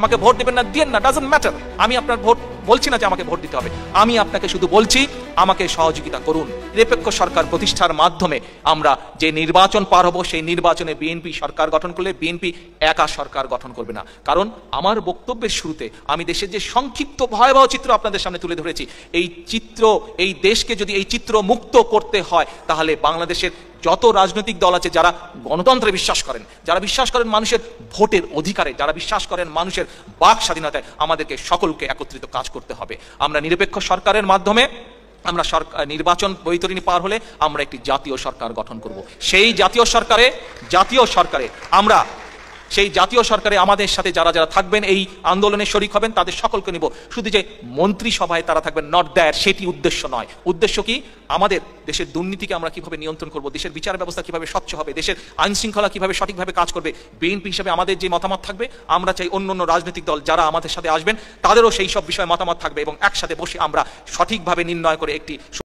আমাকে ভোট দিবেন না, দিয়েন না, ডাজন্ট ম্যাটার। আমি আপনার ভোট বলছি না যে আমাকে ভোট দিতে হবে, আমি আপনাকে শুধু বলছি আমাকে সহযোগিতা করুন। নিরপেক্ষ সরকার প্রতিষ্ঠার মাধ্যমে আমরা যে নির্বাচন পার হব, সেই নির্বাচনে বিএনপি সরকার গঠন করলে বিএনপি একা সরকার গঠন করবে না। কারণ আমার বক্তব্যের শুরুতে আমি দেশের যে সংক্ষিপ্ত ভয়াবহ চিত্র আপনাদের সামনে তুলে ধরেছি, এই চিত্র, এই দেশকে যদি এই চিত্র মুক্ত করতে হয়, তাহলে বাংলাদেশের যত রাজনৈতিক দল আছে যারা গণতন্ত্রে বিশ্বাস করেন, যারা বিশ্বাস করেন মানুষের ভোটের অধিকারে, যারা বিশ্বাস করেন মানুষের বাক স্বাধীনতায়, আমাদেরকে সকলকে একত্রিত কাজ করতে হবে। আমরা নিরপেক্ষ সরকারের মাধ্যমে আমরা নির্বাচন বৈতরণী পার হলে আমরা একটি জাতীয় সরকার গঠন করব। সেই জাতীয় সরকারে আমাদের সাথে যারা যারা থাকবেন, এই আন্দোলনে শরিক হবেন, তাদের সকলকে নিব। শুধু যে মন্ত্রিসভায় তারা থাকবেন নট দ্যাট, সেটি উদ্দেশ্য নয়। উদ্দেশ্য কি? আমাদের দেশের দুর্নীতিকে আমরা কিভাবে নিয়ন্ত্রণ করব, দেশের বিচার ব্যবস্থা কিভাবে স্বচ্ছ হবে, দেশের আইন শৃঙ্খলা কিভাবে সঠিকভাবে কাজ করবে। বিএনপি হিসেবে আমাদের যে মতামত থাকবে, আমরা চাই অন্য অন্য রাজনৈতিক দল যারা আমাদের সাথে আসবেন তাদেরও সেই সব বিষয়ে মতামত থাকবে, এবং একসাথে বসে আমরা সঠিকভাবে নির্ণয় করে একটি